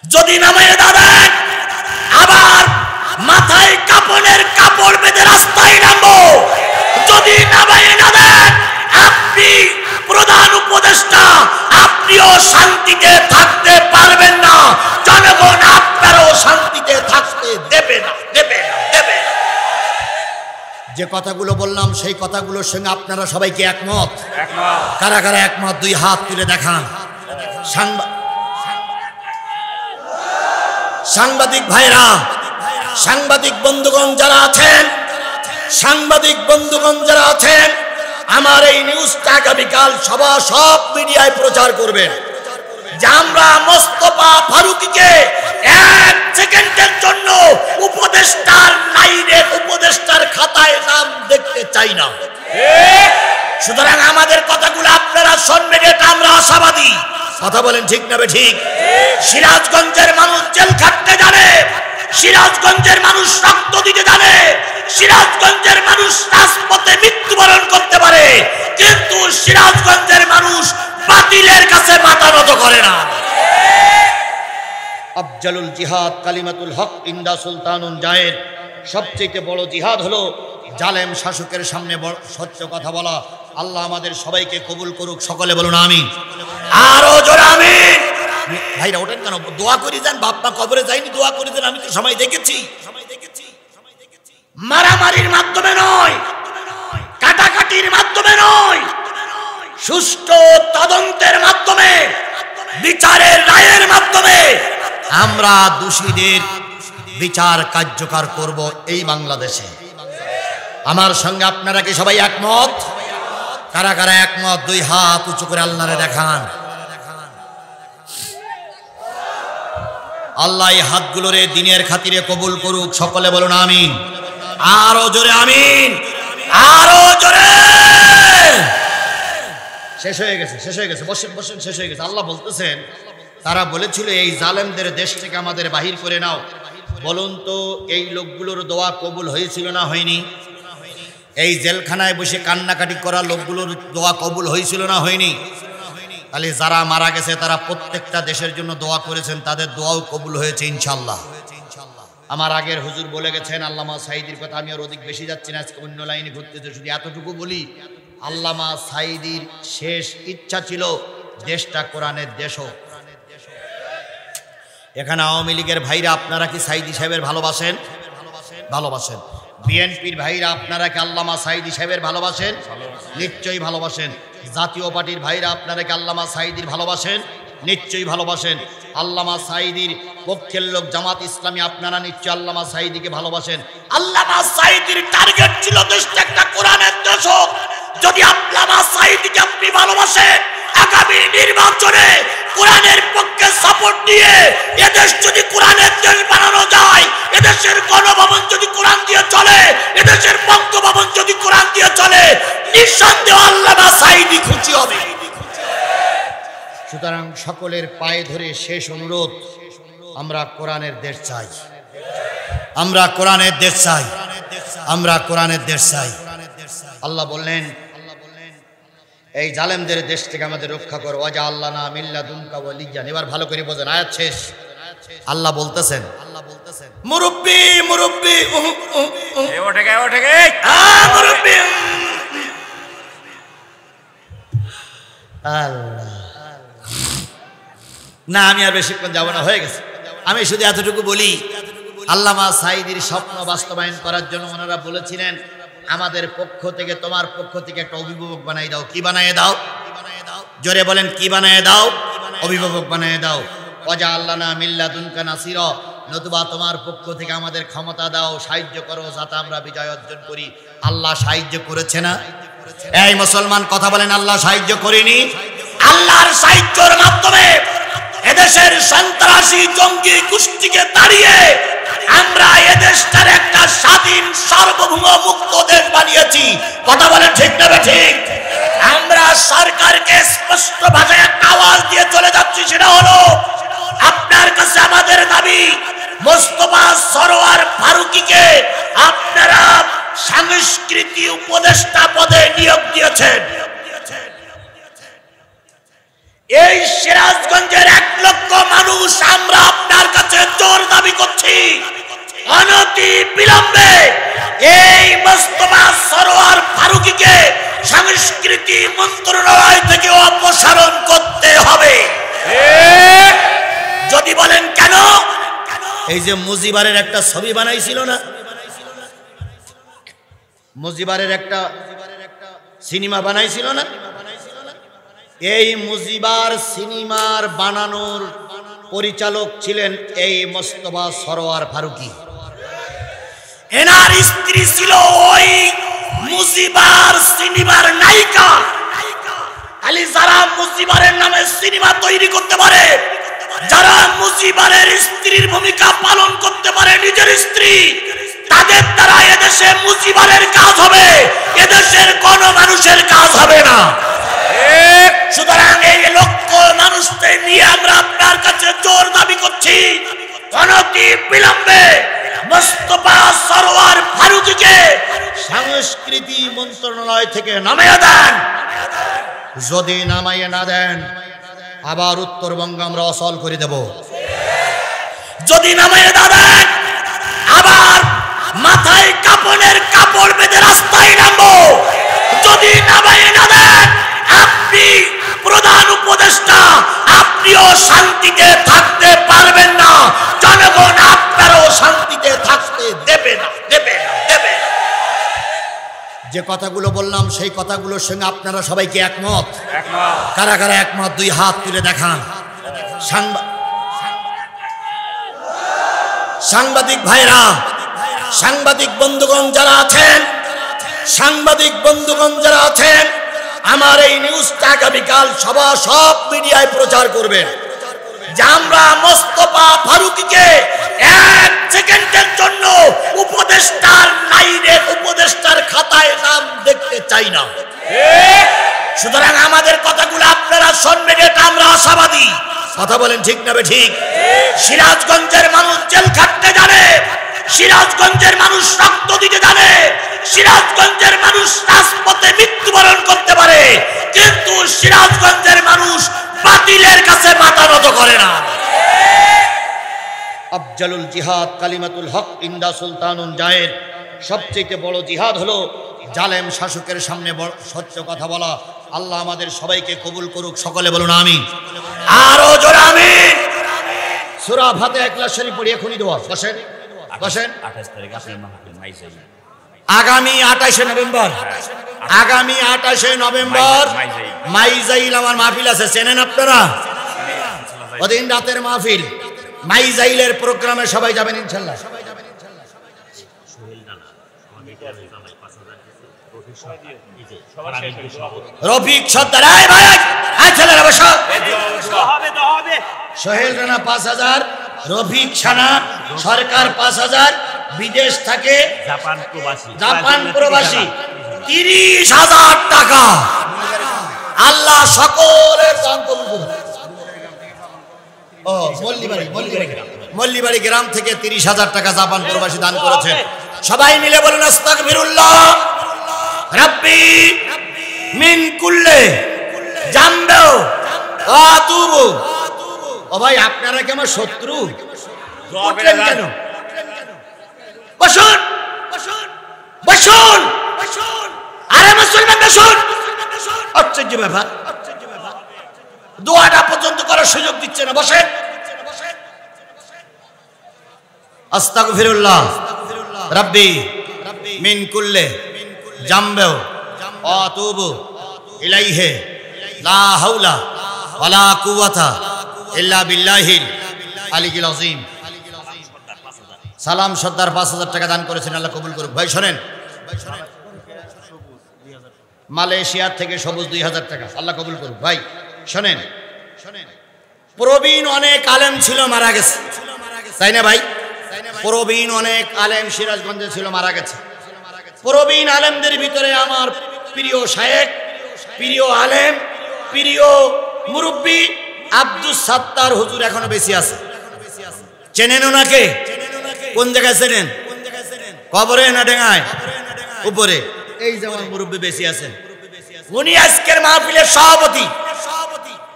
যদি নামাইয়ে দেন আবার মাথায় কাপড়ের কাপড় বেঁধে রাস্তায় নামবো। যদি নামাইয়ে না দেন আপনি প্রধান উপদেষ্টা, আপনিও শান্তিতে থাকতে পারবেন না, জনগণ আপনারও শান্তিতে থাকতে দেবে না। যে কথাগুলো বললাম সেই কথাগুলোর সঙ্গে আপনারা সবাইকে একমত? কারা কারা একমত দুই হাত তুলে দেখান। সাংবাদিক ভাইরা, সাংবাদিক বন্ধুগণ যারা আছেন, সাংবাদিক বন্ধুগণ যারা আছেন, আমার এই নিউজটা আগামীকাল সব মিডিয়ায় প্রচার করবেন যে আমরা মোস্তফা ফারুকীকে এক সেকেন্ডের জন্য উপদেষ্টার লাইনে, উপদেষ্টার খাতায় নাম দেখতে চাই না। সুতরাং আমাদের কথাগুলো আপনারা শুনবেন, এটা আমরা আশাবাদী। কথা বলেন ঠিক না ঠিক? সিরাজগঞ্জের মানুষ জেল খাটতে জানে, সিরাজগঞ্জের মানুষ রক্ত দিতে জানে, সিরাজগঞ্জের মানুষ রাজপথে মৃত্যুবরণ করতে পারে, কিন্তু সিরাজগঞ্জের মানুষ বাতিলের কাছে মাথা নত করে না। আফজালুল জিহাদ কালিমাতুল হক ইনদা সুলতানুন জায়ের। সবচেয়ে বড় জিহাদ হলো জালেম শাসকের সামনে সত্য কথা বলা। আল্লাহ আমাদের সবাইকে কবুল করুক, সকলে বলুন আমিন। আরো জোরে আমিন। ভাইরা ওঠেন কেন? দোয়া করে যান, বাপ মা কবরে যায়নি, দোয়া করে দেন। আমি তো সময় দেখেছি, মারামারির মাধ্যমে নয়, কাটাকাটির মাধ্যমে নয়, সুষ্ঠু তদন্তের মাধ্যমে, বিচারের রায়ের মাধ্যমে আমরা দোষীদের বিচার কার্যকর করব এই বাংলাদেশে। আমার সঙ্গে আপনারা কি সবাই একমত? কারা কারা একমত দুই হাত উঁচু করে আল্লাহরে দেখান। আল্লাহ এই হাতগুলোরে দিনের খাতিরে কবুল করুক, সকলে বলুন আমিন। আরো জোরে আমিন, আরো জোরে। শেষ হয়ে গেছে, শেষ হয়ে গেছে, বসেন বসেন, শেষ হয়ে গেছে। আল্লাহ বলতেছেন, তারা বলেছিল এই জালেমদের দেশ থেকে আমাদের বাহির করে নাও। বলুন তো এই লোকগুলোর দোয়া কবুল হয়েছিল না হয়নি? এই জেলখানায় বসে কান্নাকাটি করা লোকগুলোর দোয়া কবুল হয়েছিল না হয়নি? তাহলে যারা মারা গেছে তারা প্রত্যেকটা দেশের জন্য দোয়া করেছেন, তাদের দোয়াও কবুল হয়েছে ইনশাল্লাহ। আমার আগের হুজুর বলে গেছেন আল্লামা সাঈদীর কথা, আমি আর অধিক বেশি যাচ্ছি না, আজকে অন্য লাইনে ঘুরতেছে। শুধু এতটুকু বলি, আল্লামা সাঈদীর শেষ ইচ্ছা ছিল দেশটা কোরআনের দেশ হোক। এখানে আওয়ামী লীগের ভাইরা আপনারা কি সাঈদী সাহেবের ভালোবাসেন? ভালোবাসেন। বিএনপির ভাইরা আপনারা কি আল্লামা সাঈদী সাহেবের ভালোবাসেন? নিশ্চয়ই ভালোবাসেন। জাতীয় পার্টির ভাইরা আপনারা কি আল্লামা সাঈদীর ভালোবাসেন? নিশ্চয়ই ভালোবাসেন। আল্লামা সাঈদীর পক্ষের লোক জামাত ইসলামী আপনারা নিশ্চয়ই আল্লামা সাঈদীকে ভালোবাসেন। আল্লামা সাঈদীর টার্গেট ছিল দেশটা একটা কোরআনের দেশ হোক। যদি আল্লামা সাঈদীকে আপনি ভালোবাসেন, আগামী নির্বাচনে কোরআনের পক্ষে সাপোর্ট দিয়ে এদেশ যদি কোরআনের দেশ বানানো যায়, এদেশের গণভবন যদি কোরআন দিয়ে চলে, এদেশের বঙ্গভবন যদি কোরআন দিয়ে চলে, নিঃসন্দেহে আল্লামা সাঈদী খুশি হবে। সুতরাং সকলের পায়ে ধরে শেষ অনুরোধ, আমরা কোরআনের দেশ চাই, আমরা কোরআনের দেশ চাই, আমরা কোরআনের দেশ চাই। আল্লাহ বললেন এই জালেমদের দেশ থেকে আমাদের রক্ষা করো, ওয়াজা আল্লাহ না মিল্লা দুমকা ওয়ালিয়ান। এবার ভালো করে বোঝেন, আয়াত শেষ। আল্লাহ বলতেছেন, মুরব্বি মুরব্বি মুরব্বি। আল্লাহ না, আমি আর বেশিক্ষণ যাবো না, হয়ে গেছে। আমি শুধু এতটুকু বলি, আল্লামা সাঈদীর স্বপ্ন বাস্তবায়ন করার জন্য ওনারা বলেছিলেন আমাদের পক্ষ থেকে, তোমার পক্ষ থেকে একটা অভিভাবক বানাই দাও। কি বানিয়ে দাও? জোরে বলেন, কি বানিয়ে দাও? অভিভাবক বানিয়ে দাও। ওয়াজা আল্লাহ না মিল্লা দুনকা নাসিরা, নতুবা তোমার পক্ষ থেকে আমাদের ক্ষমতা দাও, সাহায্য করো যাতে আমরা বিজয় অর্জন করি। আল্লাহ সাহায্য করেছে না? এই মুসলমান কথা বলেন, আল্লাহ সাহায্য করেনি? আল্লাহর সাহায্যের মাধ্যমে এদেশের সন্ত্রাসী জঙ্গি গোষ্ঠীকে তাড়িয়ে আমরা এদেশটার একটা স্বাধীন সার্বভৌম মুক্ত দেশ বানিয়েছি। কথা বলেন ঠিক না ঠিক? আমরা সরকারকে স্পষ্ট ভাষায় একটা আওয়াজ দিয়ে চলে যাচ্ছি, সেটা হলো আপনার কাছে আমাদের দাবি, মোস্তফা সরোয়ার ফারুকীকে আপনারা সংস্কৃতি উপদেষ্টা পদে নিয়োগ দিয়েছেন। এই সিরাজগঞ্জের 1 লক্ষ মানুষ আমরা আপনার অনতি বিলম্বে এই মোস্তফা সরোয়ার ফারুকীকে সংস্কৃতি মন্ত্রণালয় থেকে অপসারণ করতে হবে। যদি বলেন কেন, এই যে মুজিবারের একটা ছবি বানাইছিল না, মুজিবারের একটা সিনেমা বানাইছিল না, এই মুজিবার সিনেমার বানানোর পরিচালক ছিলেন এই মোস্তফা সরোয়ার ফারুকী। এনার স্ত্রী ছিল ওই মুজিবার সিনেমার নায়িকা। খালি যারা মুজিবারের নামে সিনেমা তৈরি করতে পারে, যারা মুজিবারের স্ত্রীর ভূমিকা পালন করতে পারে নিজের স্ত্রী, তাদের দ্বারা এদেশে মুজিবারের কাজ হবে, এদেশের কোন মানুষের কাজ হবে না। সুতরাং এই লক্ষ মানুষকে নিয়ে আমরা আপনার কাছে জোর দাবি করছি, অনতি বিলম্বে মোস্তফা সরোয়ার ফারুকীকে সংস্কৃতি মন্ত্রণালয় থেকে নামিয়ে দেন। যদি নামাইয়ে না দেন, আবার উত্তরবঙ্গ আমরা অচল করে দেব। যদি নামাইয়ে না দেন, আবার মাথায় কাপড়ের কাপড় বেঁধে রাস্তায় নামবো। যদি নামাইয়ে না দেন, আপনি প্রধান উপদেষ্টা, আপনিও শান্তিতে থাকতে পারবেন না, জনগণ আপনারও শান্তিতে থাকতে দেবে না, দেবে না, দেবে না। যে কথাগুলো বললাম সেই কথাগুলোর সঙ্গে আপনারা সবাইকে একমত? কারা কারা একমত? দুই হাত তুলে দেখান। সাংবাদিক ভাইরা, সাংবাদিক বন্ধুগণ যারা আছেন, সাংবাদিক বন্ধুগণ যারা আছেন, আমার এই নিউজটা আগামীকাল সব মিডিয়ায় প্রচার করবেন যে আমরা মোস্তফা ফারুকীকে এক সেকেন্ডের জন্য উপদেষ্টার লাইনে, উপদেষ্টার খাতায় নাম দেখতে চাই না। সুতরাং আমাদের কথাগুলো আপনারা শুনবেন, এটা আমরা আশাবাদী। কথা বলেন ঠিক না ঠিক? সিরাজগঞ্জের মানুষ জেল খাটতে জানে, সিরাজগঞ্জের মানুষ রক্ত দিতে জানে, সিরাজগঞ্জের মানুষ রাজপথে মৃত্যুবরণ করতে পারে, কিন্তু সিরাজগঞ্জের মানুষ বাতিলের কাছে মাথা নত করে না। আফজালুল জিহাদ কালিমাতুল হক ইনদা সুলতানুন জায়ের। সবচেয়ে বড় জিহাদ হলো জালেম শাসকের সামনে সত্য কথা বলা। আল্লাহ আমাদের সবাইকে কবুল করুক, সকলে বলুন আমিন। আরো জোরে আমিন। সূরা ফাতিহা ইখলাস শরীফ পড়ি, এখনই দোয়া। বসেন বসেন। 28 তারিখে আপনার মাহফিল মাইজাইল, আগামী 28 নভেম্বর, আগামী 28 নভেম্বর মাইজাইল আমার মাহফিল আছে, চেনেন আপনারা? ওদিন রাতের মাহফিল, মাইজাইলের প্রোগ্রামে সবাই যাবেন ইনশাআল্লাহ। রফিক সর্দার, আয় ভাই, আয় ছেলেরা বসো। সোহেল রানা 5000, রফিক সানা সরকার 5000, বিদেশ থাকে জাপান প্রবাসী 30,000 টাকা। আল্লাহ সকলের দান কবুল করুন। ও মল্লিবাড়ি গ্রাম থেকে 30,000 টাকা জাপান প্রবাসী দান করেছেন। সবাই মিলে বলুন আস্তাগফিরুল্লাহ রাব্বি মিন কুল্লি জামবি ওয়া আতুবু। ও ভাই, আপনারা কি আমার শত্রু? উঠলেন কেন? বসুন বসুন, আরে মুসলমান বসুন। আশ্চর্য ব্যাপার, দোয়াটা পর্যন্ত করার সুযোগ দিচ্ছে না। বসেন। আস্তাগফিরুল্লাহ রাব্বি মিন কুল্লি জামবি ওয়া আতুবু ইলাইহি লা হাওলা ওয়ালা কুওয়াতা ইল্লা বিল্লাহিল আলিয়্যিল আযীম। সালাম সর্দার 5000 টাকা দান করেছেন, আল্লাহ কবুল করুক। ভাই শোনেন, মালয়েশিয়া থেকে সবুজ 2000 টাকা, আল্লাহ কবুল করুক। ভাই শোনেন, প্রবীণ অনেক আলেম ছিল, মারা গেছে, তাই না ভাই? প্রবীণ অনেক আলেম সিরাজগঞ্জে ছিল, মারা গেছে। প্রবীণ আলেমদের ভিতরে আমার প্রিয় শায়েখ, প্রিয় আলেম, প্রিয় মুরব্বী আব্দুস সাত্তার হুজুর এখনো বেঁচে আছে। চেনেন ওনাকে? কোন জায়গায় চেনেন? কবরে না ডেঙ্গায়? উপরে। এই যেমন মুরব্বী বেঁচে আছেন, উনি আজকের মাহফিলের সভাপতি।